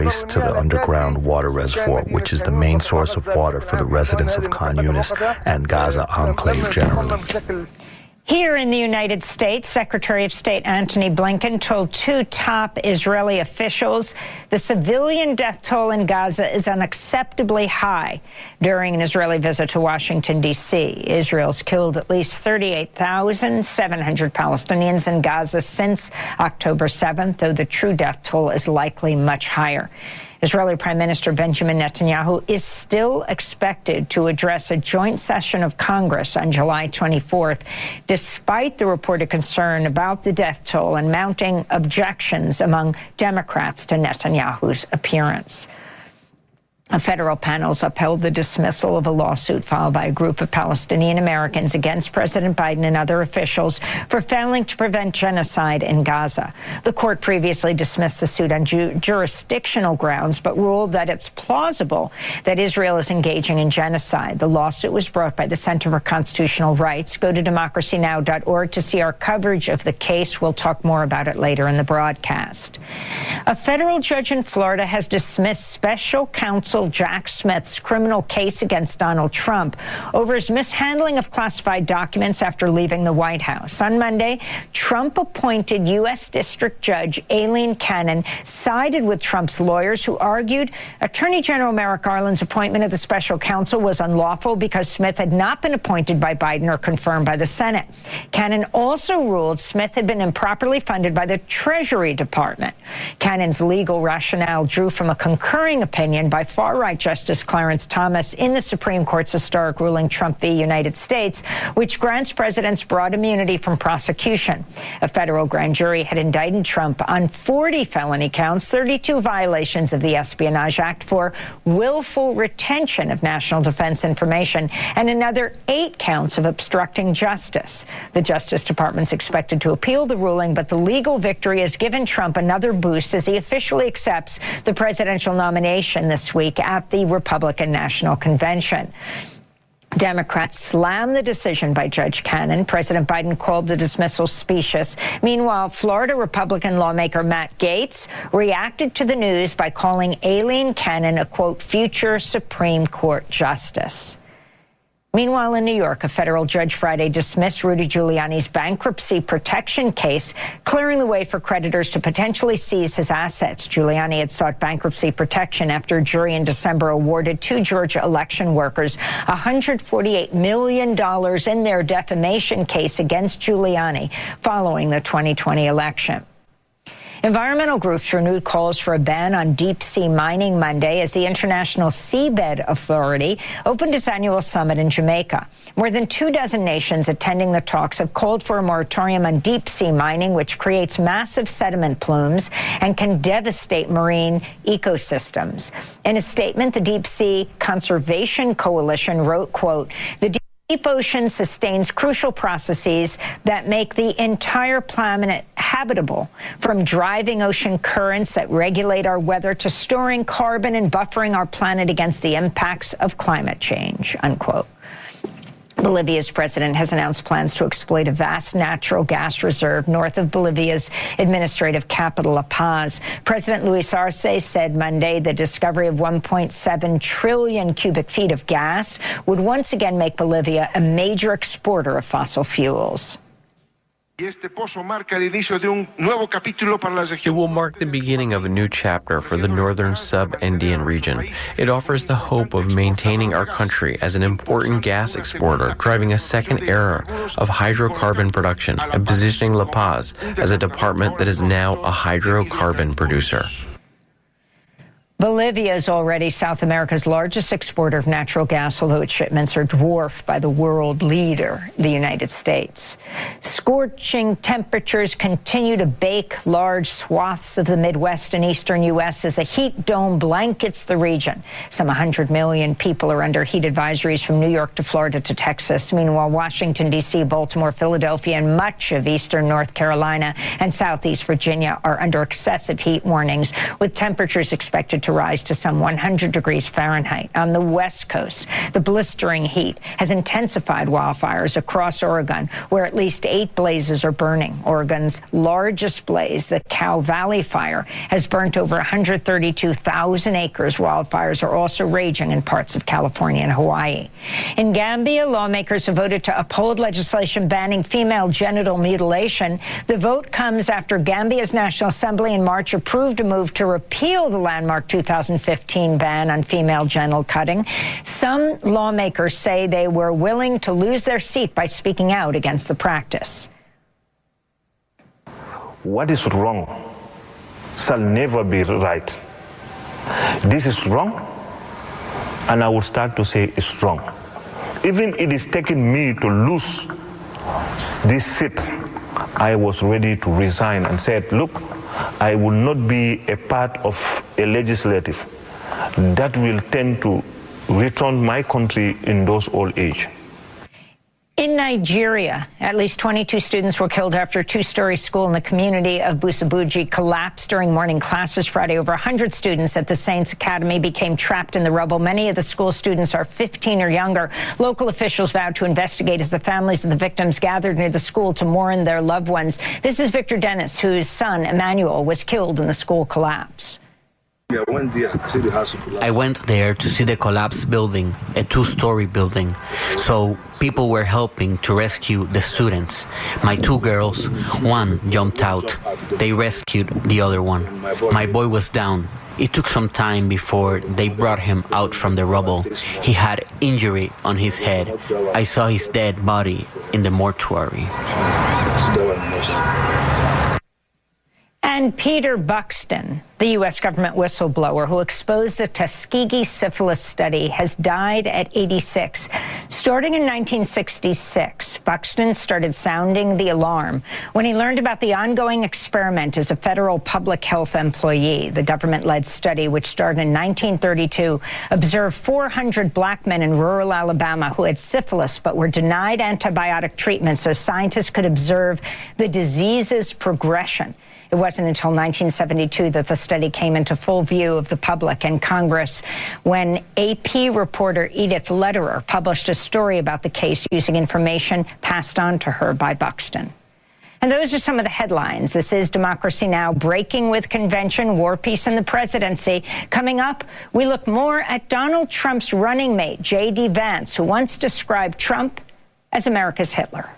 released to the underground water reservoir, which is the main source of water for the residents of Khan Yunis and Gaza enclave generally. Here in the United States, Secretary of State Antony Blinken told two top Israeli officials the civilian death toll in Gaza is unacceptably high. During an Israeli visit to Washington, D.C., Israel's killed at least 38,700 Palestinians in Gaza since October 7th, though the true death toll is likely much higher. Israeli Prime Minister Benjamin Netanyahu is still expected to address a joint session of Congress on July 24th, despite the reported concern about the death toll and mounting objections among Democrats to Netanyahu's appearance. A federal panel has upheld the dismissal of a lawsuit filed by a group of Palestinian Americans against President Biden and other officials for failing to prevent genocide in Gaza. The court previously dismissed the suit on jurisdictional grounds, but ruled that it's plausible that Israel is engaging in genocide. The lawsuit was brought by the Center for Constitutional Rights. Go to democracynow.org to see our coverage of the case. We'll talk more about it later in the broadcast. A federal judge in Florida has dismissed special counsel Jack Smith's criminal case against Donald Trump over his mishandling of classified documents after leaving the White House. On Monday, Trump-appointed U.S. District Judge Aileen Cannon sided with Trump's lawyers, who argued Attorney General Merrick Garland's appointment of the special counsel was unlawful because Smith had not been appointed by Biden or confirmed by the Senate. Cannon also ruled Smith had been improperly funded by the Treasury Department. Cannon's legal rationale drew from a concurring opinion by far-right Justice Clarence Thomas in the Supreme Court's historic ruling Trump v. United States, which grants presidents broad immunity from prosecution. A federal grand jury had indicted Trump on 40 felony counts, 32 violations of the Espionage Act for willful retention of national defense information, and another 8 counts of obstructing justice. The Justice Department's expected to appeal the ruling, but the legal victory has given Trump another boost as he officially accepts the presidential nomination this week at the Republican National Convention. Democrats slammed the decision by Judge Cannon. President Biden called the dismissal specious. Meanwhile, Florida Republican lawmaker Matt Gaetz reacted to the news by calling Aileen Cannon a, quote, future Supreme Court justice. Meanwhile, in New York, a federal judge Friday dismissed Rudy Giuliani's bankruptcy protection case, clearing the way for creditors to potentially seize his assets. Giuliani had sought bankruptcy protection after a jury in December awarded 2 Georgia election workers $148 million in their defamation case against Giuliani following the 2020 election. Environmental groups renewed calls for a ban on deep-sea mining Monday as the International Seabed Authority opened its annual summit in Jamaica. More than 24 nations attending the talks have called for a moratorium on deep-sea mining, which creates massive sediment plumes and can devastate marine ecosystems. In a statement, the Deep Sea Conservation Coalition wrote, quote, "The deep ocean sustains crucial processes that make the entire planet habitable, from driving ocean currents that regulate our weather to storing carbon and buffering our planet against the impacts of climate change," unquote. Bolivia's president has announced plans to exploit a vast natural gas reserve north of Bolivia's administrative capital, La Paz. President Luis Arce said Monday the discovery of 1.7 trillion cubic feet of gas would once again make Bolivia a major exporter of fossil fuels. It will mark the beginning of a new chapter for the northern sub-Andean region. It offers the hope of maintaining our country as an important gas exporter, driving a second era of hydrocarbon production, and positioning La Paz as a department that is now a hydrocarbon producer. Bolivia is already South America's largest exporter of natural gas, although its shipments are dwarfed by the world leader, the United States. Scorching temperatures continue to bake large swaths of the Midwest and eastern U.S. as a heat dome blankets the region. Some 100 million people are under heat advisories from New York to Florida to Texas. Meanwhile, Washington, D.C., Baltimore, Philadelphia, and much of eastern North Carolina and southeast Virginia are under excessive heat warnings, with temperatures expected to to rise to some 100 degrees Fahrenheit. On the West Coast, the blistering heat has intensified wildfires across Oregon, where at least 8 blazes are burning. Oregon's largest blaze, the Cow Valley Fire, has burnt over 132,000 acres. Wildfires are also raging in parts of California and Hawaii. In Gambia, lawmakers have voted to uphold legislation banning female genital mutilation. The vote comes after Gambia's National Assembly in March approved a move to repeal the landmark 2015 ban on female genital cutting. Some lawmakers say they were willing to lose their seat by speaking out against the practice. What is wrong shall never be right. This is wrong, and I will start to say it's wrong. Even it is taking me to lose this seat, I was ready to resign and said, look, I will not be a part of a legislative that will tend to return my country in those old age. In Nigeria, at least 22 students were killed after a 2-story school in the community of Busabuji collapsed during morning classes Friday. Over 100 students at the Saints Academy became trapped in the rubble. Many of the school students are 15 or younger. Local officials vowed to investigate as the families of the victims gathered near the school to mourn their loved ones. This is Victor Dennis, whose son, Emmanuel, was killed in the school collapse. I went there to see the collapsed building, a 2-story building. So people were helping to rescue the students. My 2 girls, one jumped out. They rescued the other one. My boy was down. It took some time before they brought him out from the rubble. He had injury on his head. I saw his dead body in the mortuary. And Peter Buxton, the U.S. government whistleblower who exposed the Tuskegee syphilis study, has died at 86. Starting in 1966, Buxton started sounding the alarm when he learned about the ongoing experiment as a federal public health employee. The government-led study, which started in 1932, observed 400 black men in rural Alabama who had syphilis but were denied antibiotic treatment so scientists could observe the disease's progression. It wasn't until 1972 that the study came into full view of the public and Congress when AP reporter Edith Lederer published a story about the case using information passed on to her by Buxton. And those are some of the headlines. This is Democracy Now! Breaking with Convention, War, Peace, and the Presidency. Coming up, we look more at Donald Trump's running mate, J.D. Vance, who once described Trump as America's Hitler.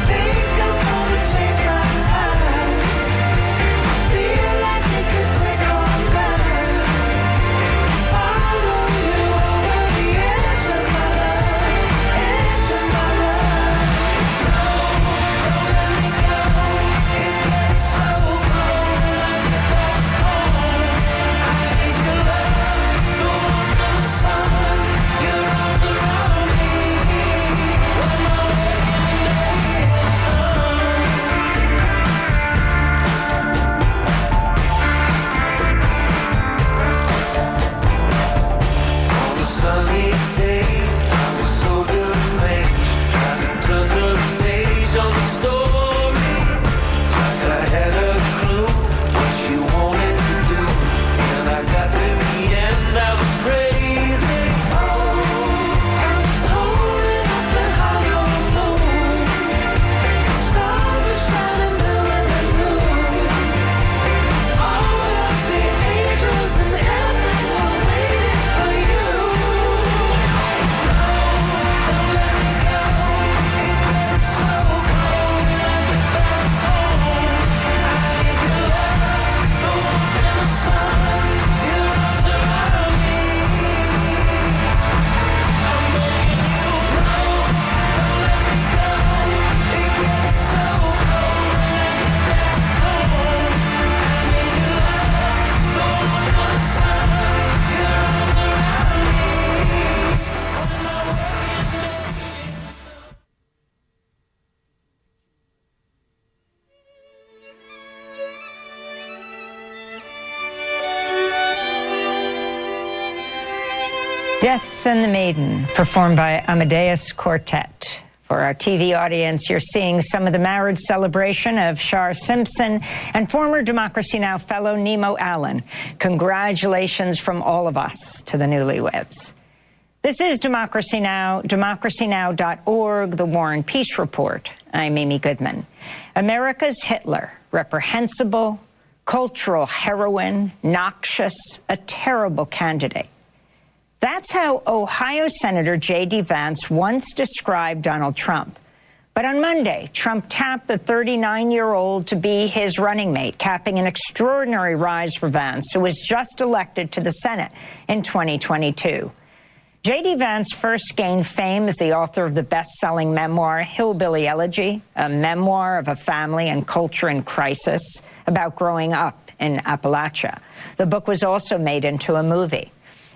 Think Death and the Maiden, performed by Amadeus Quartet. For our TV audience, you're seeing some of the marriage celebration of Shar Simpson and former Democracy Now! Fellow Nemo Allen. Congratulations from all of us to the newlyweds. This is Democracy Now!, democracynow.org, The War and Peace Report. I'm Amy Goodman. America's Hitler, reprehensible, cultural heroine, noxious, a terrible candidate. That's how Ohio Senator J.D. Vance once described Donald Trump. But on Monday, Trump tapped the 39-year-old to be his running mate, capping an extraordinary rise for Vance, who was just elected to the Senate in 2022. J.D. Vance first gained fame as the author of the best-selling memoir Hillbilly Elegy, a memoir of a family and culture in crisis about growing up in Appalachia. The book was also made into a movie.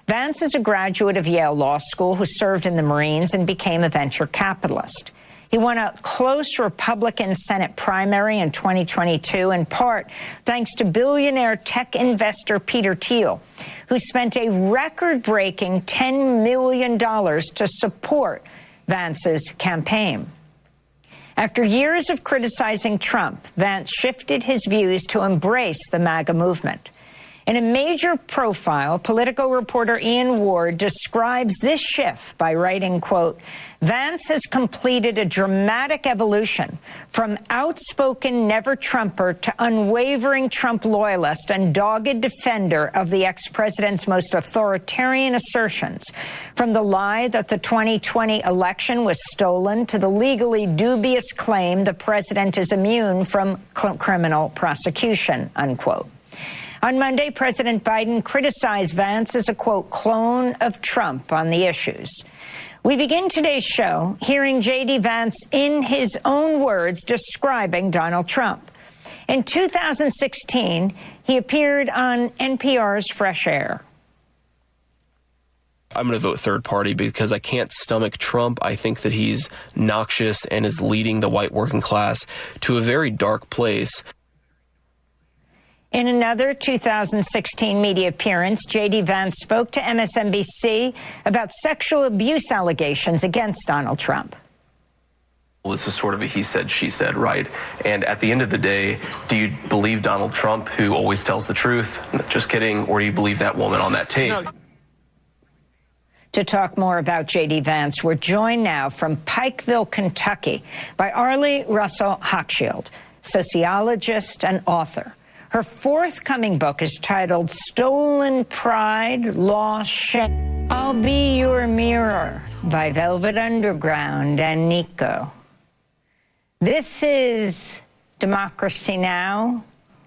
Vance is a graduate of Yale Law School who served in the Marines and became a venture capitalist. He won a close Republican Senate primary in 2022, in part thanks to billionaire tech investor Peter Thiel, who spent a record-breaking $10 million to support Vance's campaign. After years of criticizing Trump, Vance shifted his views to embrace the MAGA movement. In a major profile, Politico reporter Ian Ward describes this shift by writing, quote, Vance has completed a dramatic evolution from outspoken never-Trumper to unwavering Trump loyalist and dogged defender of the ex-president's most authoritarian assertions, from the lie that the 2020 election was stolen to the legally dubious claim the president is immune from criminal prosecution, unquote. On Monday, President Biden criticized Vance as a, quote, clone of Trump on the issues. We begin today's show hearing J.D. Vance in his own words describing Donald Trump. In 2016, he appeared on NPR's Fresh Air. I'm going to vote third party because I can't stomach Trump. I think that he's noxious and is leading the white working class to a very dark place. In another 2016 media appearance, J.D. Vance spoke to MSNBC about sexual abuse allegations against Donald Trump. Well, this is sort of a he said, she said, right? And at the end of the day, do you believe Donald Trump, who always tells the truth? Just kidding. Or do you believe that woman on that tape? No. To talk more about J.D. Vance, we're joined now from Pikeville, Kentucky, by Arlie Russell Hochschild, sociologist and author. Her forthcoming book is titled Stolen Pride, Lost Shame. I'll Be Your Mirror by Velvet Underground and Nico. This is Democracy Now!,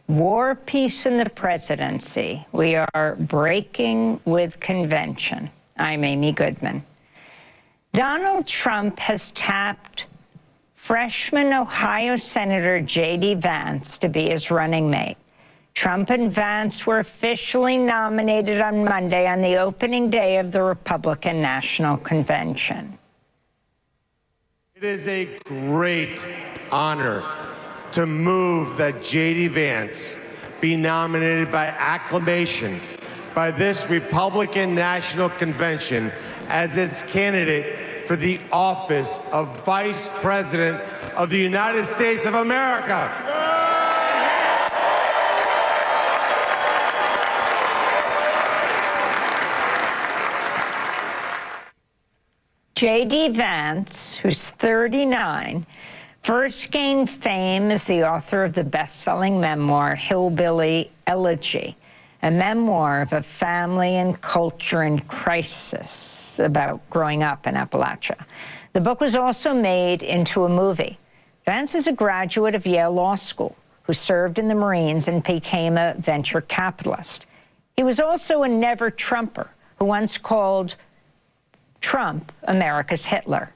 War, Peace, and the Presidency. We are breaking with convention. I'm Amy Goodman. Donald Trump has tapped freshman Ohio Senator J.D. Vance to be his running mate. Trump and Vance were officially nominated on Monday on the opening day of the Republican National Convention. It is a great honor to move that J.D. Vance be nominated by acclamation by this Republican National Convention as its candidate for the office of Vice President of the United States of America. J.D. Vance, who's 39, first gained fame as the author of the best-selling memoir Hillbilly Elegy, a memoir of a family and culture in crisis about growing up in Appalachia. The book was also made into a movie. Vance is a graduate of Yale Law School who served in the Marines and became a venture capitalist. He was also a never-Trumper who once called Trump America's Hitler.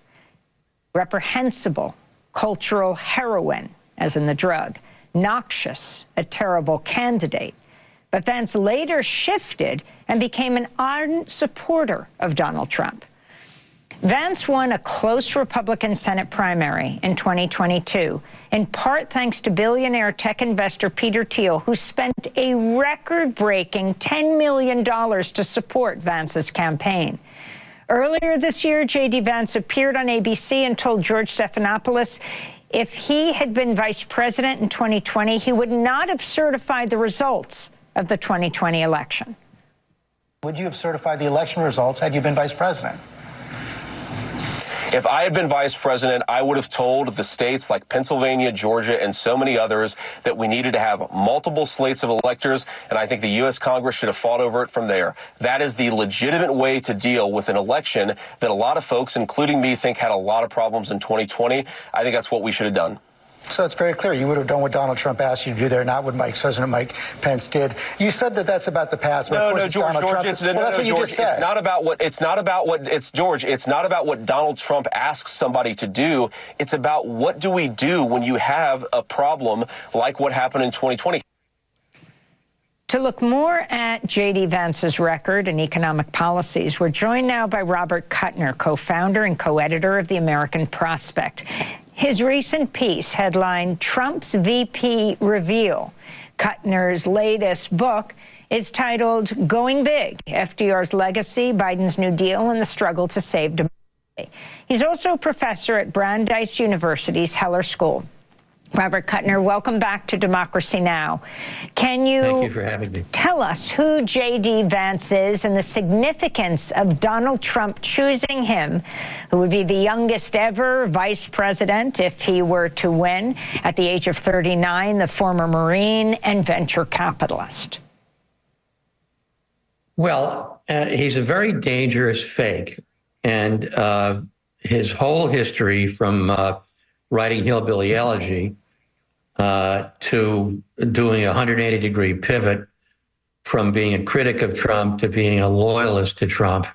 Reprehensible, cultural heroine, as in the drug. Noxious, a terrible candidate. But Vance later shifted and became an ardent supporter of Donald Trump. Vance won a close Republican Senate primary in 2022, in part thanks to billionaire tech investor Peter Thiel, who spent a record-breaking $10 million to support Vance's campaign. Earlier this year, J.D. Vance appeared on ABC and told George Stephanopoulos if he had been vice president in 2020, he would not have certified the results of the 2020 election. Would you have certified the election results had you been vice president? If I had been vice president, I would have told the states like Pennsylvania, Georgia, and so many others that we needed to have multiple slates of electors, and I think the U.S. Congress should have fought over it from there. That is the legitimate way to deal with an election that a lot of folks, including me, think had a lot of problems in 2020. I think that's what we should have done. So it's very clear you would have done what Donald Trump asked you to do there, not what Vice President Mike Pence did. You said that that's about the past, but of course it's Donald Trump. That's what you just said. It's not about what Donald Trump asks somebody to do. It's about what do we do when you have a problem like what happened in 2020. To look more at J.D. Vance's record and economic policies, we're joined now by Robert Kuttner, co-founder and co-editor of The American Prospect. His recent piece, headlined Trump's VP Reveal. Kuttner's latest book is titled Going Big, FDR's Legacy, Biden's New Deal, and the Struggle to Save Democracy. He's also a professor at Brandeis University's Heller School. Robert Kuttner, welcome back to Democracy Now! Thank you for having me. Tell us who J.D. Vance is and the significance of Donald Trump choosing him, who would be the youngest ever vice president if he were to win, at the age of 39, the former Marine and venture capitalist? Well, he's a very dangerous fake, and his whole history from writing Hillbilly Elegy to doing a 180-degree pivot from being a critic of Trump to being a loyalist to Trump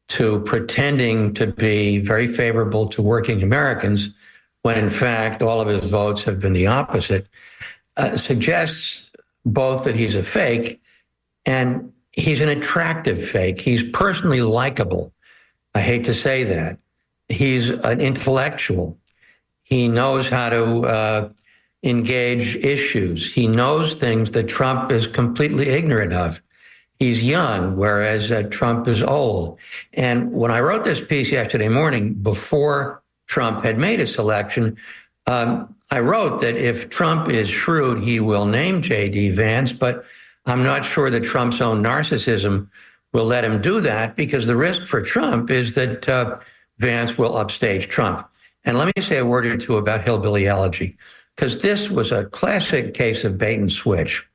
to pretending to be very favorable to working Americans when, in fact, all of his votes have been the opposite, suggests both that he's a fake and he's an attractive fake. He's personally likable. I hate to say that. He's an intellectual. He knows how to engage issues. He knows things that Trump is completely ignorant of. He's young, whereas Trump is old. And when I wrote this piece yesterday morning, before Trump had made his selection, I wrote that if Trump is shrewd, he will name J.D. Vance, but I'm not sure that Trump's own narcissism will let him do that, because the risk for Trump is that Vance will upstage Trump. And let me say a word or two about Hillbilly Elegy, because this was a classic case of bait and switch.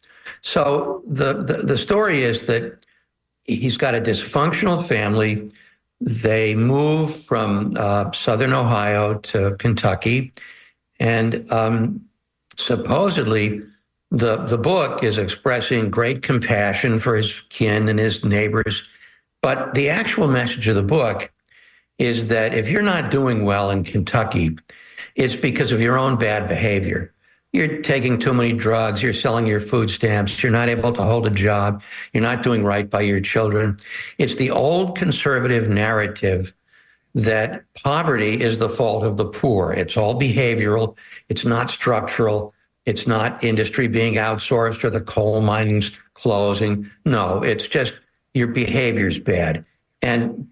So the story is that he's got a dysfunctional family. They move from southern Ohio to Kentucky, and supposedly the book is expressing great compassion for his kin and his neighbors. But the actual message of the book is that if you're not doing well in Kentucky, it's because of your own bad behavior. You're taking too many drugs, you're selling your food stamps, you're not able to hold a job, you're not doing right by your children. It's the old conservative narrative that poverty is the fault of the poor. It's all behavioral, it's not structural, it's not industry being outsourced or the coal mining's closing. No, it's just your behavior's bad. And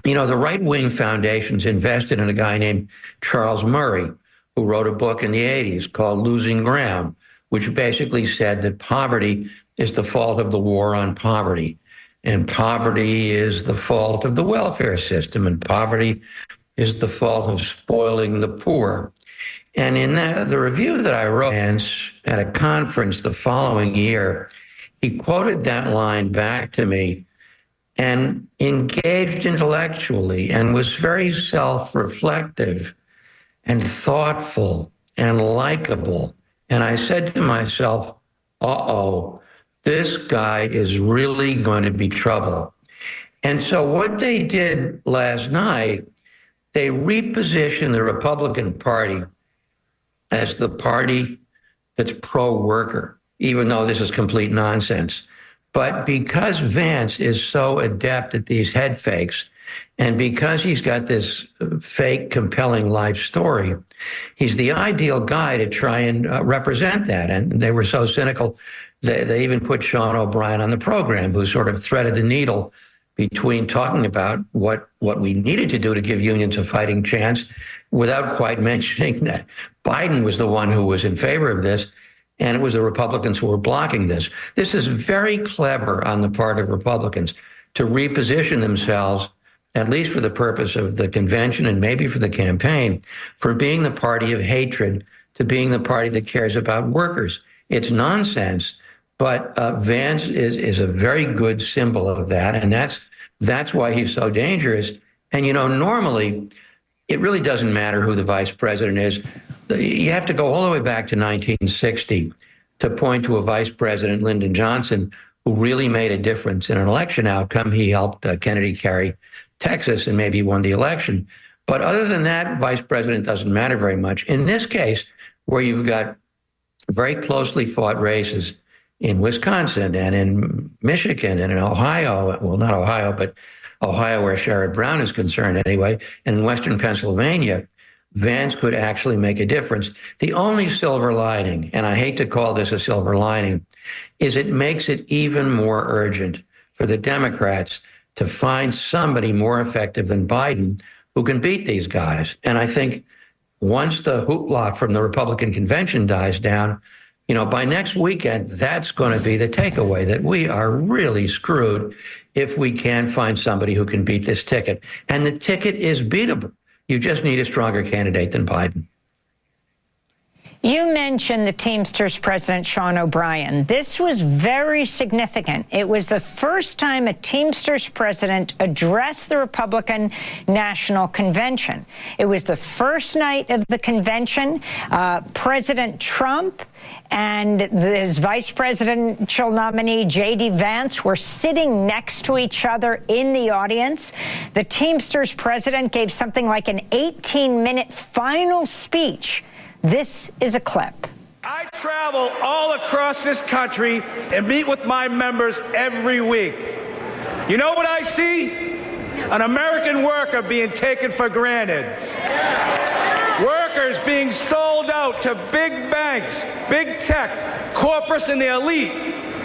you know, the right-wing foundations invested in a guy named Charles Murray, who wrote a book in the 80s called Losing Ground, which basically said that poverty is the fault of the war on poverty. And poverty is the fault of the welfare system. And poverty is the fault of spoiling the poor. And in the review that I wrote at a conference the following year, he quoted that line back to me and engaged intellectually and was very self-reflective and thoughtful and likable. And I said to myself, uh-oh, this guy is really going to be trouble. And so what they did last night, they repositioned the Republican Party as the party that's pro-worker, even though this is complete nonsense. But because Vance is so adept at these head fakes, And because he's got this fake, compelling life story, he's the ideal guy to try and represent that. And they were so cynical, they even put Sean O'Brien on the program, who sort of threaded the needle between talking about what we needed to do to give unions a fighting chance without quite mentioning that Biden was the one who was in favor of this, and it was the Republicans who were blocking this. This is very clever on the part of Republicans to reposition themselves, at least for the purpose of the convention and maybe for the campaign, for being the party of hatred to being the party that cares about workers. It's nonsense, but Vance is a very good symbol of that, and that's why he's so dangerous. And, you know, normally, it really doesn't matter who the vice president is. You have to go all the way back to 1960 to point to a vice president, Lyndon Johnson, who really made a difference in an election outcome. He helped Kennedy carry Texas and maybe won the election. But other than that, vice president doesn't matter very much. In this case, where you've got very closely fought races in Wisconsin and in Michigan and in Ohio, well, not Ohio, but Ohio where Sherrod Brown is concerned anyway, and in Western Pennsylvania, Vance could actually make a difference. The only silver lining, and I hate to call this a silver lining, is it makes it even more urgent for the Democrats to find somebody more effective than Biden who can beat these guys. And I think once the hoopla from the Republican convention dies down, you know, by next weekend, that's going to be the takeaway, that we are really screwed if we can't find somebody who can beat this ticket. And the ticket is beatable. You just need a stronger candidate than Biden. You mentioned the Teamsters president, Sean O'Brien. This was very significant. It was the first time a Teamsters president addressed the Republican National Convention. It was the first night of the convention. President Trump and his vice presidential nominee, J.D. Vance, were sitting next to each other in the audience. The Teamsters president gave something like an 18-minute final speech. This is a clip. I travel all across this country and meet with my members every week. You know what I see? An American worker being taken for granted. Workers being sold out to big banks, big tech, corporates, and the elite.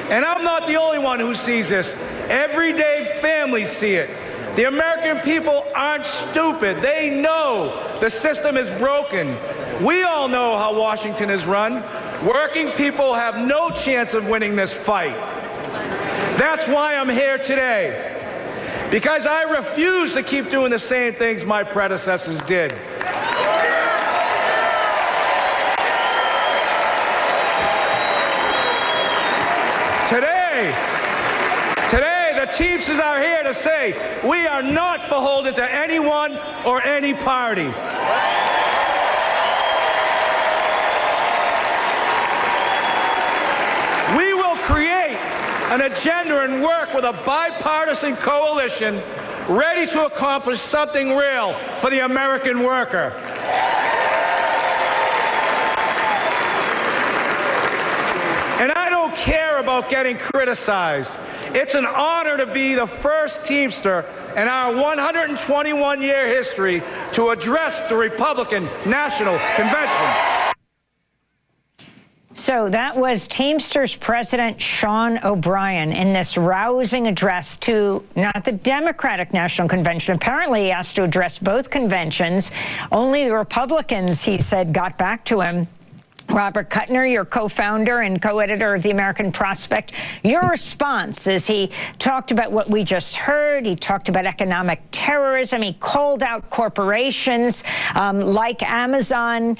And I'm not the only one who sees this. Everyday families see it. The American people aren't stupid. They know the system is broken. We all know how Washington is run. Working people have no chance of winning this fight. That's why I'm here today. Because I refuse to keep doing the same things my predecessors did. Today, the Teamsters are here to say we are not beholden to anyone or any party. We will create an agenda and work with a bipartisan coalition ready to accomplish something real for the American worker. And I don't care about getting criticized. It's an honor to be the first Teamster in our 121-year history to address the Republican National Convention. So that was Teamsters President Sean O'Brien in this rousing address to not the Democratic National Convention. Apparently, he has to address both conventions. Only the Republicans, he said, got back to him. Robert Kuttner, your co-founder and co-editor of The American Prospect, your response as he talked about what we just heard. He talked about economic terrorism. He called out corporations like Amazon.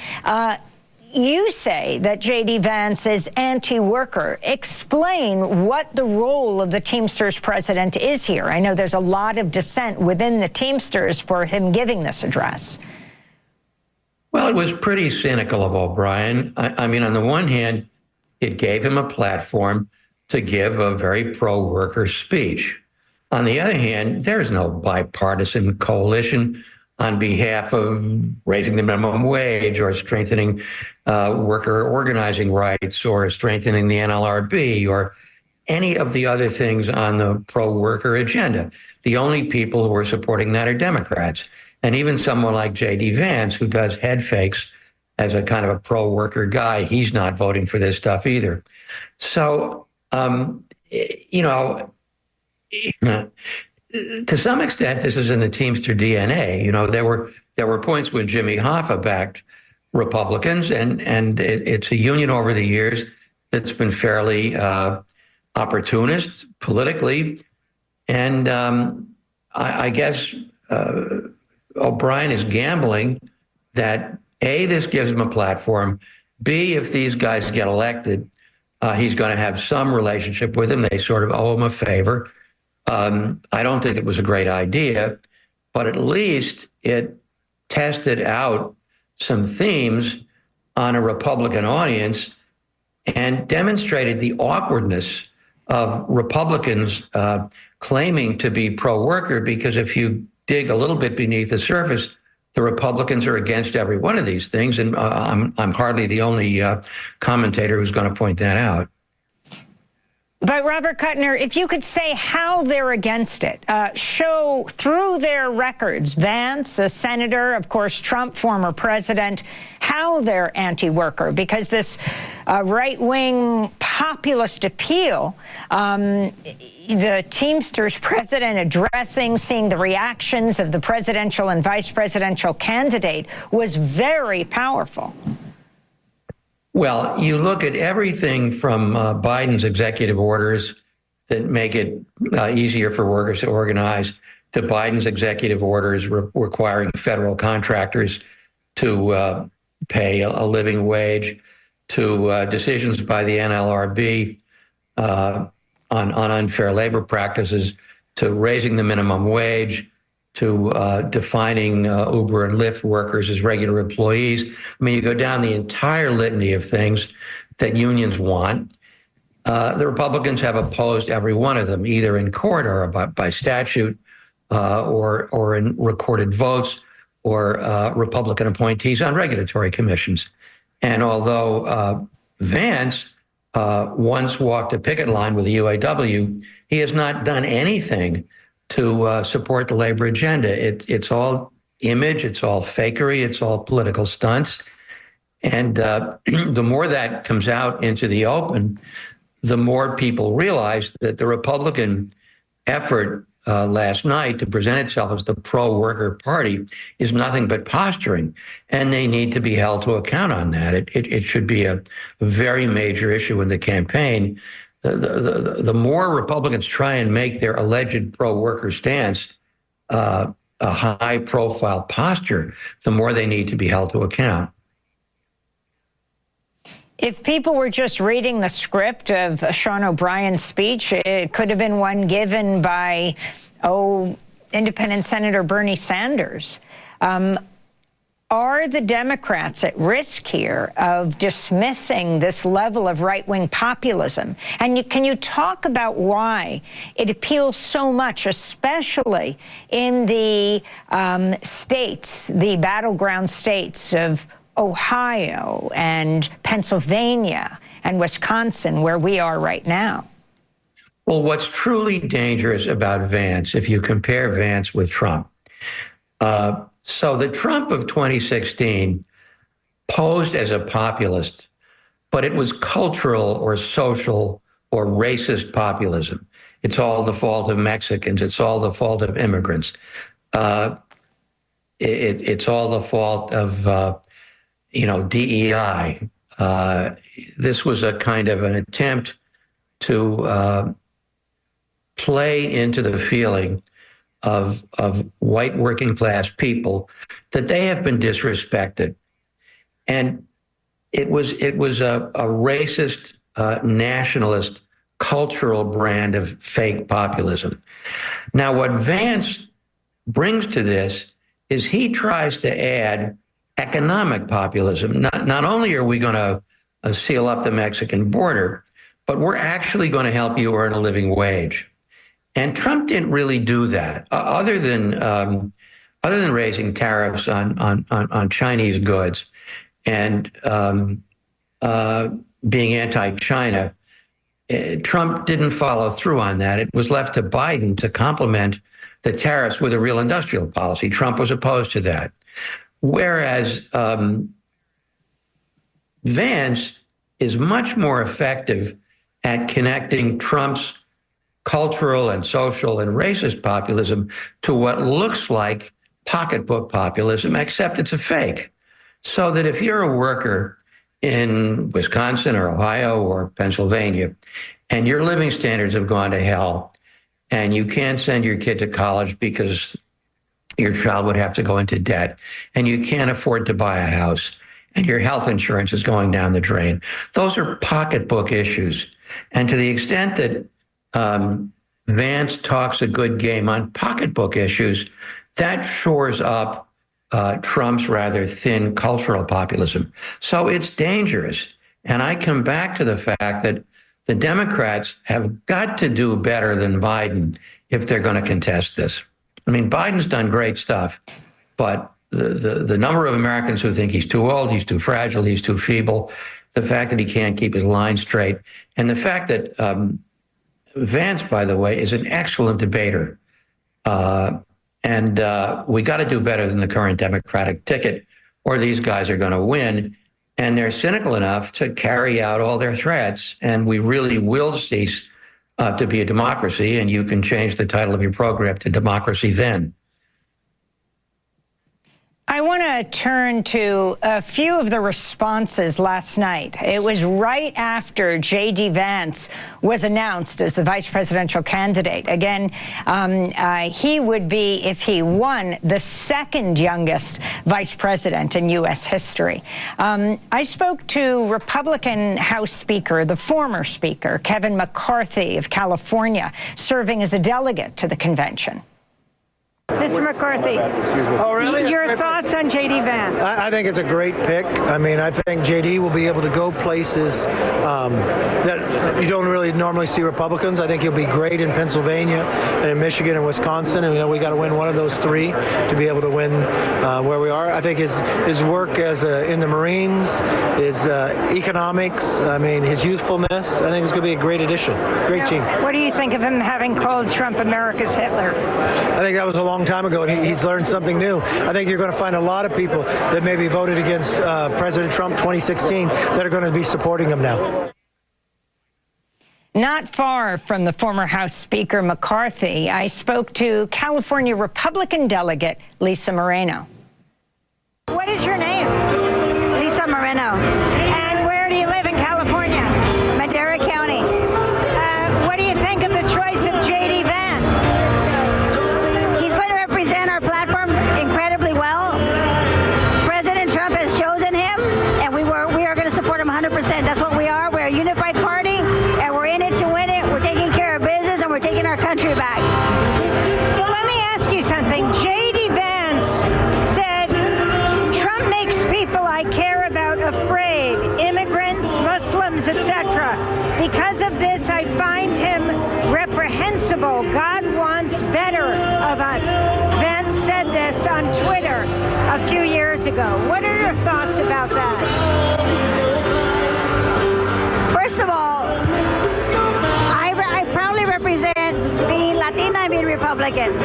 You say that J.D. Vance is anti-worker. Explain what the role of the Teamsters president is here. I know there's a lot of dissent within the Teamsters for him giving this address. Well, it was pretty cynical of O'Brien. I mean, on the one hand, it gave him a platform to give a very pro-worker speech. On the other hand, there's no bipartisan coalition on behalf of raising the minimum wage or strengthening worker organizing rights or strengthening the NLRB or any of the other things on the pro-worker agenda. The only people who are supporting that are Democrats. And even someone like J.D. Vance, who does head fakes as a kind of a pro-worker guy, he's not voting for this stuff either. So, you know, to some extent, this is in the Teamster DNA. You know, there were points when Jimmy Hoffa backed Republicans, and it's a union over the years that's been fairly opportunist politically. And I guess O'Brien is gambling that A, this gives him a platform. B, if these guys get elected, he's going to have some relationship with them. They sort of owe him a favor. I don't think it was a great idea, but at least it tested out some themes on a Republican audience and demonstrated the awkwardness of Republicans claiming to be pro-worker, because if you dig a little bit beneath the surface, the Republicans are against every one of these things, and I'm hardly the only commentator who's going to point that out. But Robert Kuttner, if you could say how they're against it, show through their records, Vance, a senator, of course, Trump, former president, how they're anti-worker, because this right-wing populist appeal, the Teamsters president addressing, seeing the reactions of the presidential and vice presidential candidate was very powerful. Well, you look at everything from Biden's executive orders that make it easier for workers to organize, to Biden's executive orders requiring federal contractors to pay a living wage, to decisions by the NLRB on unfair labor practices, to raising the minimum wage, to defining Uber and Lyft workers as regular employees. I mean, you go down the entire litany of things that unions want. The Republicans have opposed every one of them, either in court or by statute, or in recorded votes, or Republican appointees on regulatory commissions. And although Vance once walked a picket line with the UAW, he has not done anything to support the labor agenda. It's all image, it's all fakery, it's all political stunts. And the more that comes out into the open, the more people realize that the Republican effort last night to present itself as the pro-worker party is nothing but posturing, and they need to be held to account on that. It should be a very major issue in the campaign. The more Republicans try and make their alleged pro-worker stance a high-profile posture, the more they need to be held to account. If people were just reading the script of Sean O'Brien's speech, it could have been one given by, independent Senator Bernie Sanders. Are the Democrats at risk here of dismissing this level of right-wing populism? And can you talk about why it appeals so much, especially in the states, the battleground states of Ohio and Pennsylvania and Wisconsin, where we are right now? Well, what's truly dangerous about Vance, if you compare Vance with Trump, so the Trump of 2016 posed as a populist, but it was cultural or social or racist populism. It's all the fault of Mexicans. It's all the fault of immigrants. It's all the fault of, DEI. This was a kind of an attempt to play into the feeling of white working class people that they have been disrespected. And it was a racist, nationalist, cultural brand of fake populism. Now, what Vance brings to this is he tries to add economic populism. Not only are we going to seal up the Mexican border, but we're actually going to help you earn a living wage. And Trump didn't really do that, other than raising tariffs on Chinese goods and being anti-China. Trump didn't follow through on that. It was left to Biden to complement the tariffs with a real industrial policy. Trump was opposed to that. Whereas Vance is much more effective at connecting Trump's cultural and social and racist populism to what looks like pocketbook populism, except it's a fake. So that if you're a worker in Wisconsin or Ohio or Pennsylvania, and your living standards have gone to hell, and you can't send your kid to college because your child would have to go into debt, and you can't afford to buy a house, and your health insurance is going down the drain. Those are pocketbook issues. And to the extent that Vance talks a good game on pocketbook issues, that shores up Trump's rather thin cultural populism. So it's dangerous. And I come back to the fact that the Democrats have got to do better than Biden if they're going to contest this. I mean, Biden's done great stuff, but the number of Americans who think he's too old, he's too fragile, he's too feeble, the fact that he can't keep his line straight, and the fact that Vance, by the way, is an excellent debater. And we got to do better than the current Democratic ticket, or these guys are going to win. And they're cynical enough to carry out all their threats, and we really will cease to be a democracy, and you can change the title of your program to Democracy Then. I want to turn to a few of the responses last night. It was right after J.D. Vance was announced as the vice presidential candidate. Again, he would be, if he won, the second youngest vice president in U.S. history. I spoke to Republican House Speaker, the former Speaker, Kevin McCarthy of California, serving as a delegate to the convention. Mr. McCarthy, your thoughts on J.D. Vance? I think it's a great pick. I mean, I think J.D. will be able to go places that you don't really normally see Republicans. I think he'll be great in Pennsylvania and in Michigan and Wisconsin. And, we got to win one of those three to be able to win where we are. I think his work as in the Marines, his economics, I mean, his youthfulness, I think it's going to be a great addition. Great team. What do you think of him having called Trump America's Hitler? I think that was a long time ago, and he's learned something new. I think you're going to find a lot of people that maybe voted against President Trump 2016 that are going to be supporting him now. Not far from the former House Speaker McCarthy, I spoke to California Republican delegate Lisa Moreno. What is your name? Lisa Moreno. And where do you live in California? Madera County. What do you think of the choice of J.D. Vance? He's going to represent our platform incredibly well. President Trump has chosen him, and we are going to support him 100%. That's what we are. We're a unified party, and we're in it to win it. We're taking care of business, and we're taking our country back. So let me ask you something. J.D. Vance said, Trump makes people I care about afraid, immigrants, Muslims, etc. Because of this, I find him reprehensible. God wants better of us. Vance said this on Twitter a few years ago. What are your thoughts about that? First of all, I proudly represent being Latina and being Republican.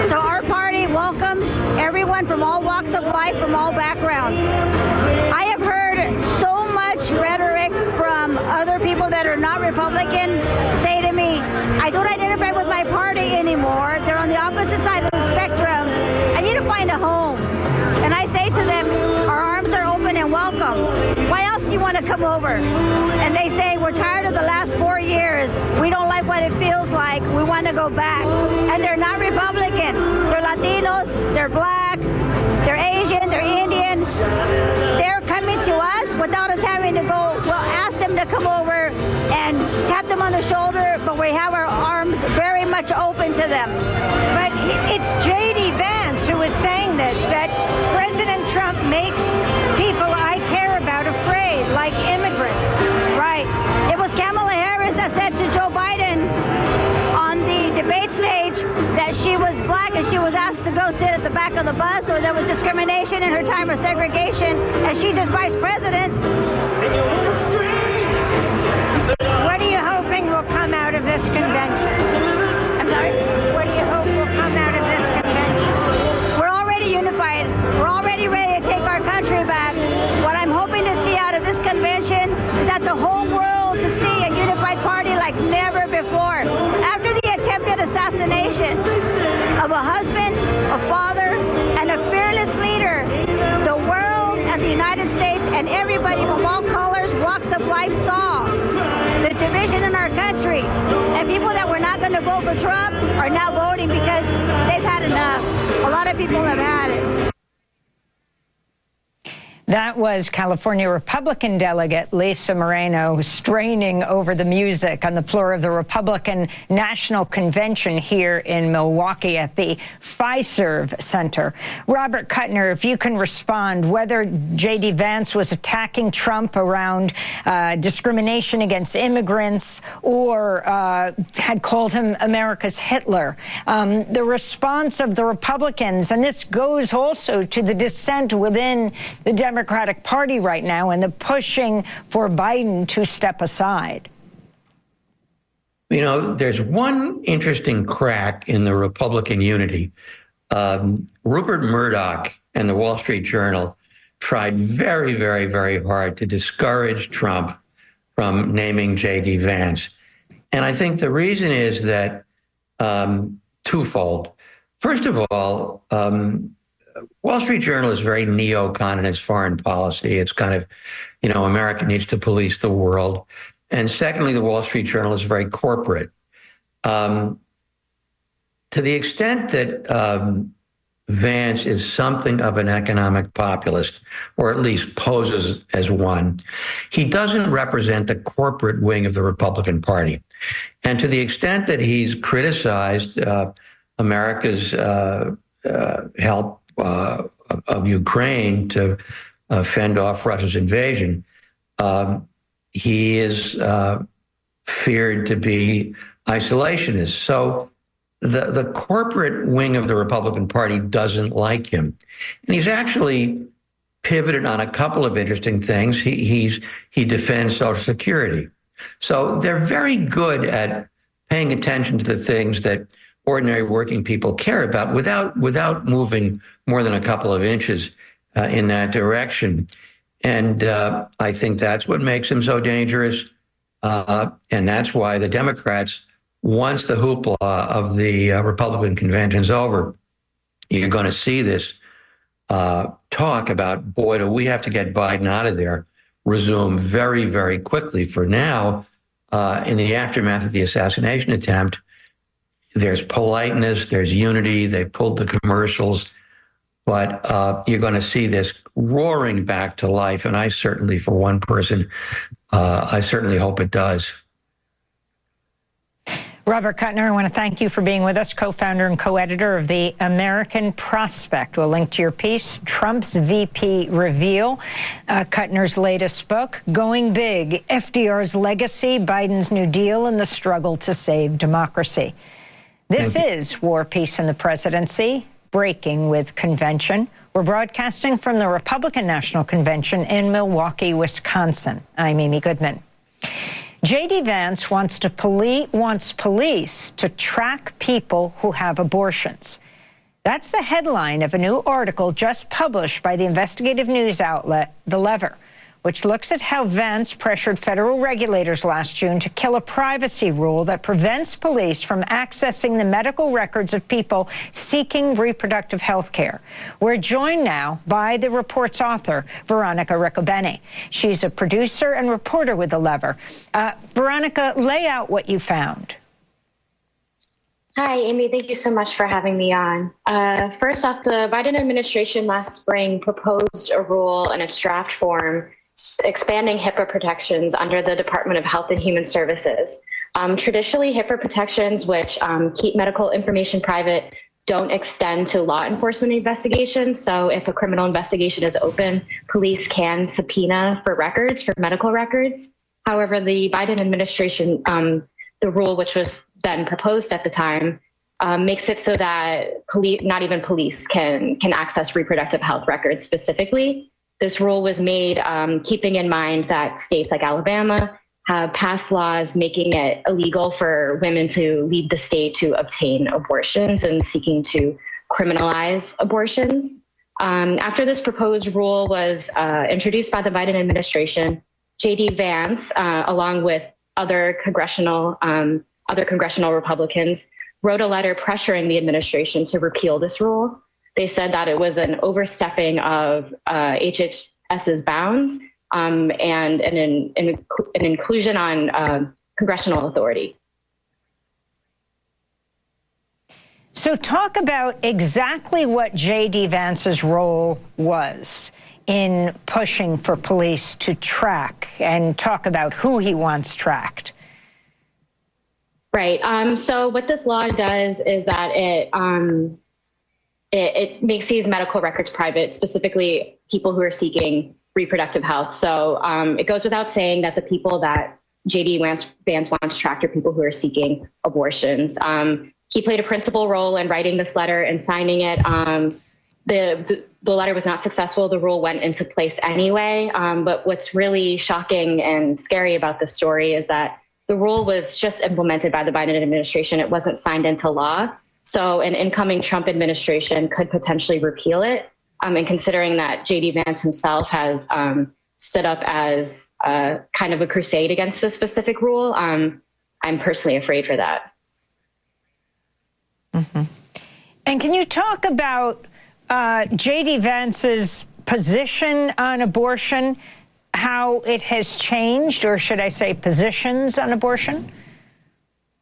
So our party welcomes everyone from all walks of life, from all backgrounds. I have heard so much rhetoric from other people that are not Republican say to me, I don't identify with my party anymore. They're on the opposite side of the spectrum. I need to find a home. And I say to them, our arms are open and welcome. Why else do you want to come over? And they say, we're tired of the last 4 years. We don't like what it feels like. We want to go back. And they're not Republican. They're Latinos, they're black, they're Asian, they're Indian. They're coming to us without us having to go, well, ask them to come over and tap them on the shoulder, but we have our arms very much open to them. But it's J.D. Vance who is saying this, that President Trump makes people I care about afraid, like immigrants. Right. It was Kamala Harris that said to Joe Biden on the debate stage that she was black and she was asked to go sit at the back of the bus, or there was discrimination in her time of segregation, and she's his vice president. What are you hoping will come out of this convention? I'm sorry? What do you hope will come out of this convention? We're already unified. We're already ready to take our country back. What I'm hoping to see out of this convention is that the whole world to see a unified party like never before. After the attempted assassination of a husband, a father, and a fearless leader, the world and the United States and everybody from all colors, walks of life saw the division in our country. And people that were not going to vote for Trump are now voting because they've had enough. A lot of people have had it. That was California Republican delegate Lisa Moreno straining over the music on the floor of the Republican National Convention here in Milwaukee at the Fiserv Center. Robert Kuttner, if you can respond, whether J.D. Vance was attacking Trump around discrimination against immigrants or had called him America's Hitler. The response of the Republicans, and this goes also to the dissent within the Democratic Party right now and the pushing for Biden to step aside. You know, there's one interesting crack in the Republican unity. Rupert Murdoch and the Wall Street Journal tried very, very, very hard to discourage Trump from naming J.D. Vance. And I think the reason is that twofold. First of all, Wall Street Journal is very neocon in its foreign policy. It's kind of, you know, America needs to police the world. And secondly, the Wall Street Journal is very corporate. To the extent that Vance is something of an economic populist, or at least poses as one, he doesn't represent the corporate wing of the Republican Party. And to the extent that he's criticized America's help of Ukraine to fend off Russia's invasion, he is feared to be isolationist. So the corporate wing of the Republican Party doesn't like him. And he's actually pivoted on a couple of interesting things. He defends Social Security. So they're very good at paying attention to the things that ordinary working people care about without moving more than a couple of inches in that direction. And I think that's what makes him so dangerous. And that's why the Democrats, once the hoopla of the Republican convention's over, you're going to see this talk about, boy, do we have to get Biden out of there, resume very, very quickly. For now, in the aftermath of the assassination attempt, there's politeness, there's unity, they pulled the commercials, but you're going to see this roaring back to life. And I certainly, for one person, I certainly hope it does. Robert Kuttner, I want to thank you for being with us, co-founder and co-editor of the American Prospect. We'll link to your piece, Trump's VP Reveal, Kuttner's latest book, Going Big, FDR's Legacy, Biden's New Deal, and the Struggle to Save Democracy. This is War, Peace, and the Presidency, breaking with convention. We're broadcasting from the Republican National Convention in Milwaukee, Wisconsin. I'm Amy Goodman. J.D. Vance wants police to track people who have abortions. That's the headline of a new article just published by the investigative news outlet The Lever, which looks at how Vance pressured federal regulators last June to kill a privacy rule that prevents police from accessing the medical records of people seeking reproductive health care. We're joined now by the report's author, Veronica Riccobene. She's a producer and reporter with The Lever. Veronica, lay out what you found. Hi, Amy. Thank you so much for having me on. First off, the Biden administration last spring proposed a rule in its draft form expanding HIPAA protections under the Department of Health and Human Services. Traditionally, HIPAA protections, which keep medical information private, don't extend to law enforcement investigations. So if a criminal investigation is open, police can subpoena for records, for medical records. However, the Biden administration, the rule which was then proposed at the time, makes it so that not even police can access reproductive health records specifically. This rule was made keeping in mind that states like Alabama have passed laws making it illegal for women to leave the state to obtain abortions and seeking to criminalize abortions. After this proposed rule was introduced by the Biden administration, J.D. Vance, along with other congressional Republicans, wrote a letter pressuring the administration to repeal this rule. They said that it was an overstepping of HHS's bounds and an inclusion on congressional authority. So talk about exactly what J.D. Vance's role was in pushing for police to track, and talk about who he wants tracked. Right. So what this law does is that it makes these medical records private, specifically people who are seeking reproductive health. So it goes without saying that the people that J.D. Vance wants tracked are people who are seeking abortions. He played a principal role in writing this letter and signing it. The letter was not successful. The rule went into place anyway. But what's really shocking and scary about this story is that the rule was just implemented by the Biden administration. It wasn't signed into law. So an incoming Trump administration could potentially repeal it. And considering that J.D. Vance himself has stood up as kind of a crusade against this specific rule, I'm personally afraid for that. Mm-hmm. And can you talk about J.D. Vance's position on abortion, how it has changed, or should I say positions on abortion?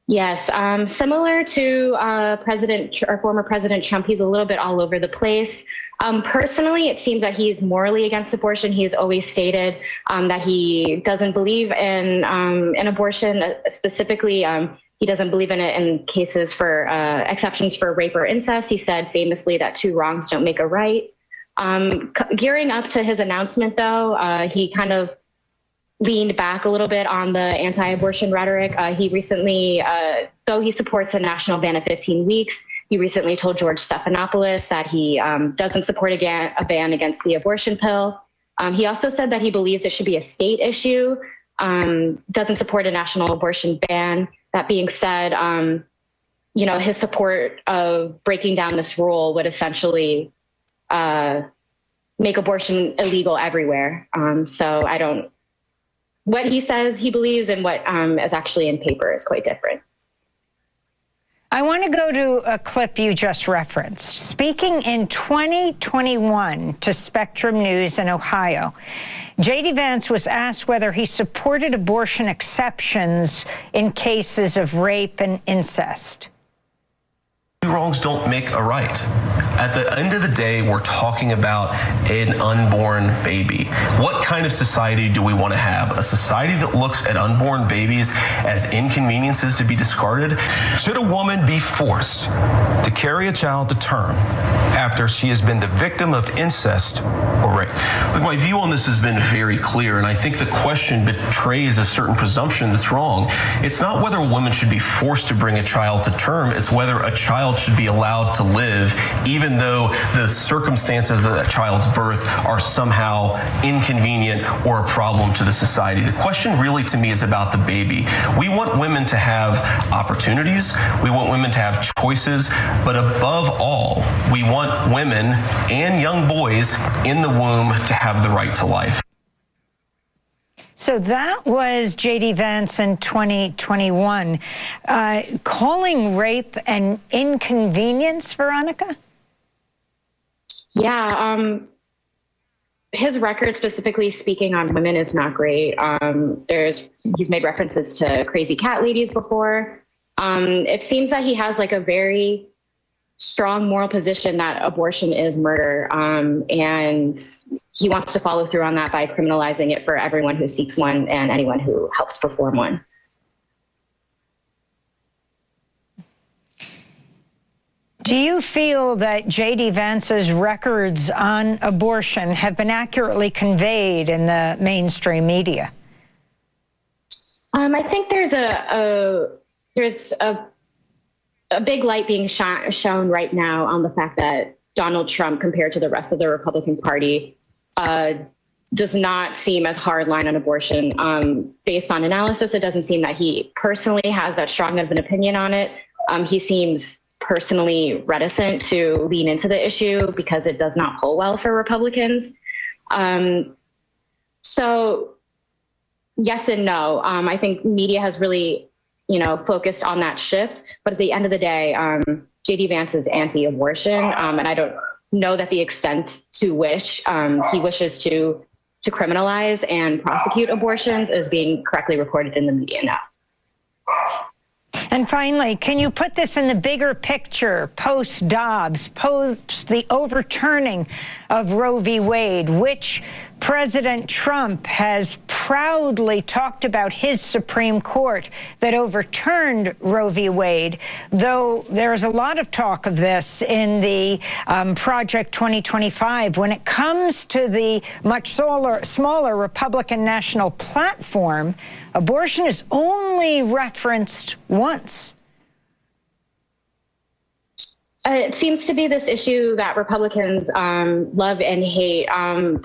Yes, similar to former President Trump, he's a little bit all over the place. Personally, it seems that he's morally against abortion. He has always stated that he doesn't believe in abortion. Specifically, he doesn't believe in it in cases for exceptions for rape or incest. He said famously that two wrongs don't make a right. Gearing up to his announcement, though, he kind of leaned back a little bit on the anti-abortion rhetoric. He recently, though he supports a national ban of 15 weeks, he recently told George Stephanopoulos that he doesn't support a ban against the abortion pill. He also said that he believes it should be a state issue, doesn't support a national abortion ban. That being said, his support of breaking down this rule would essentially make abortion illegal everywhere. So what he says he believes and what is actually in paper is quite different. I want to go to a clip you just referenced. Speaking in 2021 to Spectrum News in Ohio, J.D. Vance was asked whether he supported abortion exceptions in cases of rape and incest. Two wrongs don't make a right. At the end of the day, we're talking about an unborn baby. What kind of society do we want to have? A society that looks at unborn babies as inconveniences to be discarded? Should a woman be forced to carry a child to term after she has been the victim of incest or rape? Look, my view on this has been very clear, and I think the question betrays a certain presumption that's wrong. It's not whether a woman should be forced to bring a child to term, it's whether a child should be allowed to live, even though the circumstances of that child's birth are somehow inconvenient or a problem to the society. The question really to me is about the baby. We want women to have opportunities, we want women to have choices, but above all, we want women and young boys in the womb to have the right to life. So that was J.D. Vance in 2021, calling rape an inconvenience, Veronica? Yeah, his record specifically speaking on women is not great. He's made references to crazy cat ladies before. It seems that he has like a very strong moral position that abortion is murder, and he wants to follow through on that by criminalizing it for everyone who seeks one and anyone who helps perform one. Do you feel that J.D. Vance's records on abortion have been accurately conveyed in the mainstream media? I think there's a big light being shown right now on the fact that Donald Trump, compared to the rest of the Republican Party, does not seem as hardline on abortion. Based on analysis, it doesn't seem that he personally has that strong of an opinion on it. He seems personally reticent to lean into the issue because it does not poll well for Republicans. So yes and no. I think media has really, focused on that shift. But at the end of the day, J.D. Vance is anti-abortion, and I don't know that the extent to which he wishes to criminalize and prosecute abortions is being correctly reported in the media now. And finally, can you put this in the bigger picture, post-Dobbs, post the overturning of Roe v. Wade, which President Trump has proudly talked about his Supreme Court that overturned Roe v. Wade, though there's a lot of talk of this in the Project 2025. When it comes to the much smaller Republican national platform, abortion is only referenced once. It seems to be this issue that Republicans love and hate.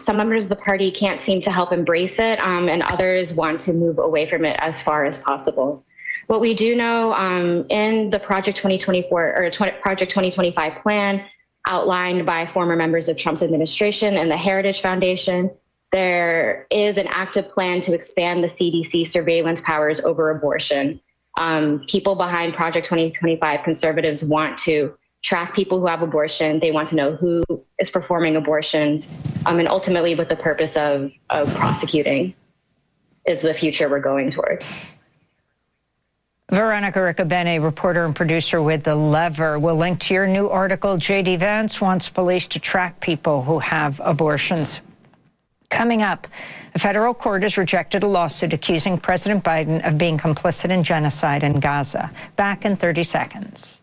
Some members of the party can't seem to help embrace it, and others want to move away from it as far as possible. What we do know in the Project 2024 or Project 2025 plan outlined by former members of Trump's administration and the Heritage Foundation, there is an active plan to expand the CDC surveillance powers over abortion. People behind Project 2025, conservatives, want to track people who have abortion. They want to know who is performing abortions, and ultimately with the purpose of prosecuting is the future we're going towards. Veronica Riccobene, reporter and producer with The Lever. We'll link to your new article, J.D. Vance wants police to track people who have abortions. Coming up, a federal court has rejected a lawsuit accusing President Biden of being complicit in genocide in Gaza. Back in 30 seconds.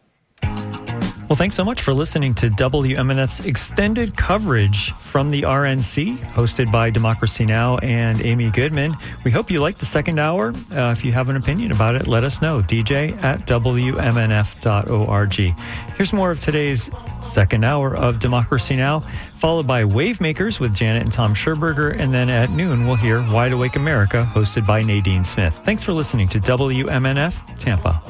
Well, thanks so much for listening to WMNF's extended coverage from the RNC, hosted by Democracy Now! And Amy Goodman. We hope you liked the second hour. If you have an opinion about it, let us know. DJ@WMNF.org. Here's more of today's second hour of Democracy Now!, followed by Wavemakers with Janet and Tom Scherberger. And then at noon, we'll hear Wide Awake America, hosted by Nadine Smith. Thanks for listening to WMNF Tampa.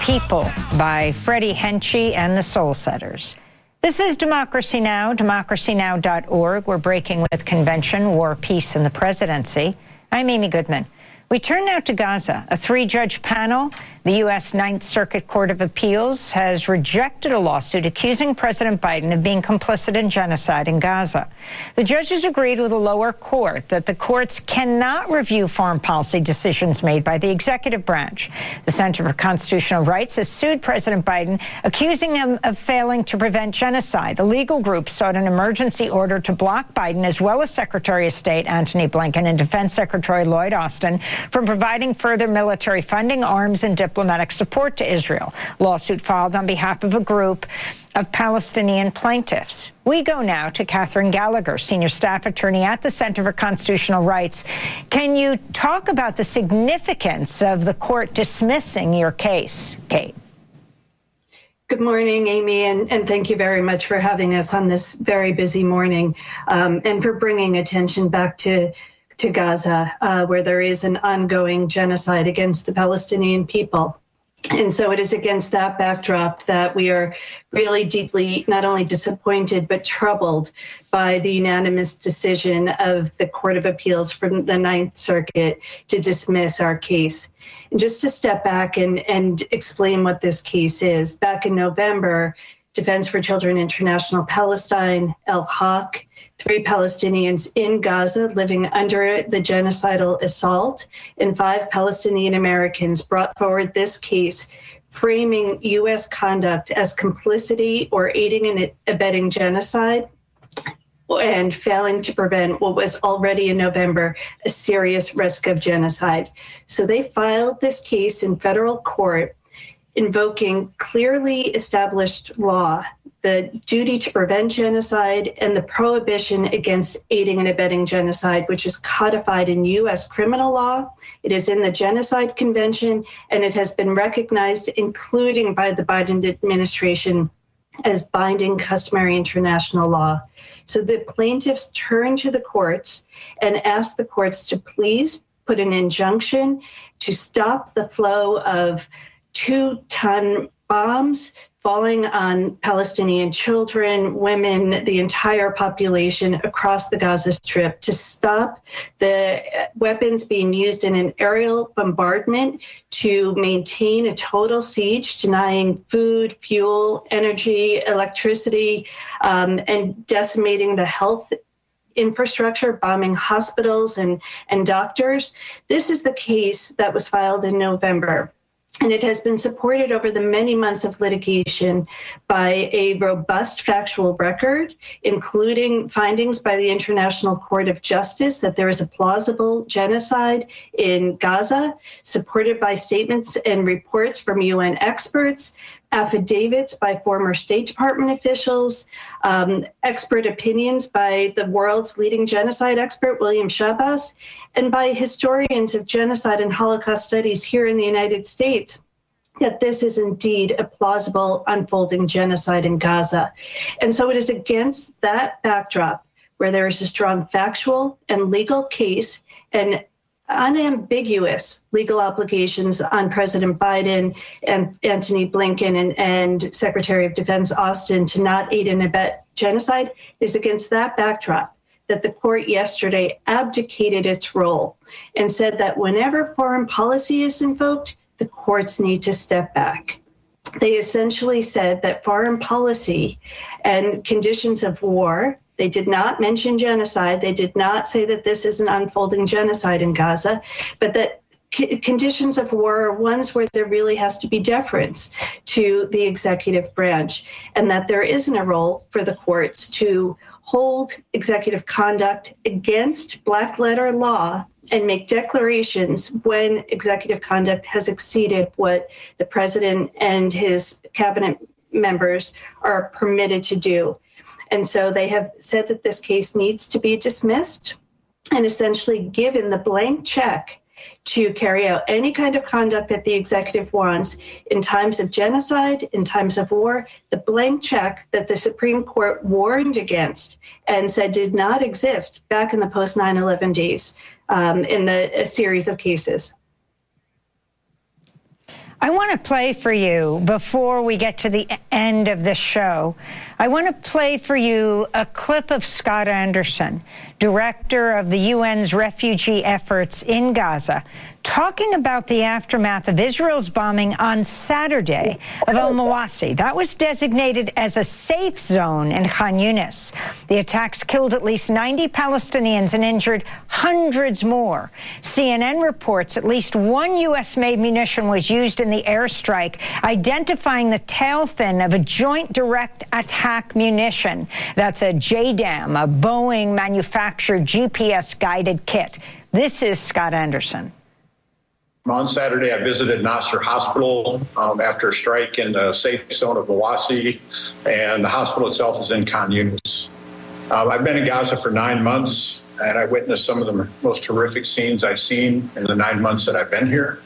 People by Freddie Henchy and the Soul Setters. This is Democracy Now!, democracynow.org. We're breaking with Convention, War, Peace, and the Presidency. I'm Amy Goodman. We turn now to Gaza. A three-judge panel, the U.S. Ninth Circuit Court of Appeals, has rejected a lawsuit accusing President Biden of being complicit in genocide in Gaza. The judges agreed with the lower court that the courts cannot review foreign policy decisions made by the executive branch. The Center for Constitutional Rights has sued President Biden, accusing him of failing to prevent genocide. The legal group sought an emergency order to block Biden, as well as Secretary of State Antony Blinken and Defense Secretary Lloyd Austin, from providing further military funding, arms, and diplomatic support to Israel. Lawsuit filed on behalf of a group of Palestinian plaintiffs. We go now to Catherine Gallagher, senior staff attorney at the Center for Constitutional Rights. Can you talk about the significance of the court dismissing your case, Kate? Good morning, Amy, and thank you very much for having us on this very busy morning, and for bringing attention back to Gaza, where there is an ongoing genocide against the Palestinian people. And so it is against that backdrop that we are really deeply not only disappointed, but troubled by the unanimous decision of the Court of Appeals from the Ninth Circuit to dismiss our case. And just to step back and explain what this case is, back in November, Defense for Children International Palestine, El-Haq, 3 Palestinians in Gaza living under the genocidal assault, and 5 Palestinian Americans brought forward this case, framing U.S. conduct as complicity or aiding and abetting genocide and failing to prevent what was already in November a serious risk of genocide. So they filed this case in federal court, invoking clearly established law, the duty to prevent genocide and the prohibition against aiding and abetting genocide, which is codified in U.S. criminal law. It is in the Genocide Convention, and it has been recognized, including by the Biden administration, as binding customary international law. So the plaintiffs turned to the courts and asked the courts to please put an injunction to stop the flow of 2-ton bombs falling on Palestinian children, women, the entire population across the Gaza Strip, to stop the weapons being used in an aerial bombardment to maintain a total siege, denying food, fuel, energy, electricity, and decimating the health infrastructure, bombing hospitals and doctors. This is the case that was filed in November. And it has been supported over the many months of litigation by a robust factual record, including findings by the International Court of Justice that there is a plausible genocide in Gaza, supported by statements and reports from UN experts, affidavits by former State Department officials, expert opinions by the world's leading genocide expert, William Shabas, and by historians of genocide and Holocaust studies here in the United States, that this is indeed a plausible unfolding genocide in Gaza. And so it is against that backdrop where there is a strong factual and legal case and unambiguous legal obligations on President Biden and Antony Blinken and Secretary of Defense Austin to not aid and abet genocide. Is against that backdrop that the court yesterday abdicated its role and said that whenever foreign policy is invoked, the courts need to step back. They essentially said that foreign policy and conditions of war, they did not mention genocide. They did not say that this is an unfolding genocide in Gaza, but that conditions of war are ones where there really has to be deference to the executive branch, and that there isn't a role for the courts to hold executive conduct against black letter law and make declarations when executive conduct has exceeded what the president and his cabinet members are permitted to do. And so they have said that this case needs to be dismissed and essentially given the blank check to carry out any kind of conduct that the executive wants in times of genocide, in times of war, the blank check that the Supreme Court warned against and said did not exist back in the post 9/11 days in a series of cases. I want to play for you, before we get to the end of the show, I want to play for you a clip of Scott Anderson, director of the UN's refugee efforts in Gaza, talking about the aftermath of Israel's bombing on Saturday of Al Mawasi. That was designated as a safe zone in Khan Yunis. The attacks killed at least 90 Palestinians and injured hundreds more. CNN reports at least one U.S.-made munition was used in the airstrike, identifying the tail fin of a joint direct attack munition. That's a JDAM, a Boeing manufactured GPS-guided kit. This is Scott Anderson. On Saturday, I visited Nasser Hospital after a strike in the safe zone of Mawasi, and the hospital itself is in Khan Yunis. I've been in Gaza for 9 months, and I witnessed some of the most horrific scenes I've seen in the 9 months that I've been here.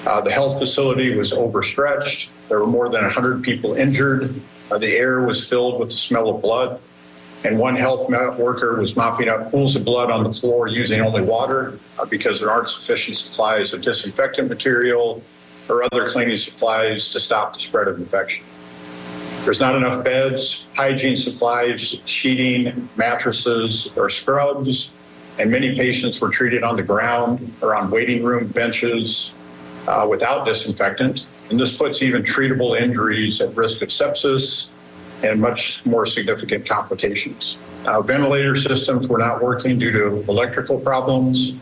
The health facility was overstretched. There were more than 100 people injured. The air was filled with the smell of blood. And one health worker was mopping up pools of blood on the floor using only water because there aren't sufficient supplies of disinfectant material or other cleaning supplies to stop the spread of infection. There's not enough beds, hygiene supplies, sheeting, mattresses, or scrubs, and many patients were treated on the ground or on waiting room benches without disinfectant. And this puts even treatable injuries at risk of sepsis and much more significant complications. Ventilator systems were not working due to electrical problems.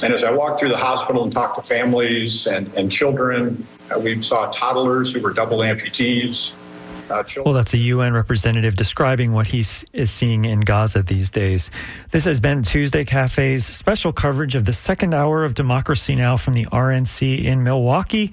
And as I walked through the hospital and talked to families and children, we saw toddlers who were double amputees. children. Well, that's a UN representative describing what he is seeing in Gaza these days. This has been Tuesday Cafe's special coverage of the second hour of Democracy Now! From the RNC in Milwaukee.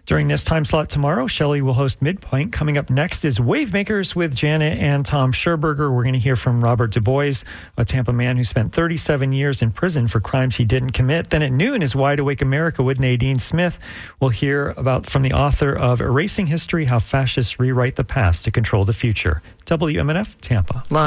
During this time slot tomorrow, Shelley will host Midpoint. Coming up next is Wavemakers with Janet and Tom Scherberger. We're going to hear from Robert Du Bois, a Tampa man who spent 37 years in prison for crimes he didn't commit. Then at noon is Wide Awake America with Nadine Smith. We'll hear from the author of Erasing History, How Fascists Rewrite the Past to Control the Future. WMNF, Tampa. Live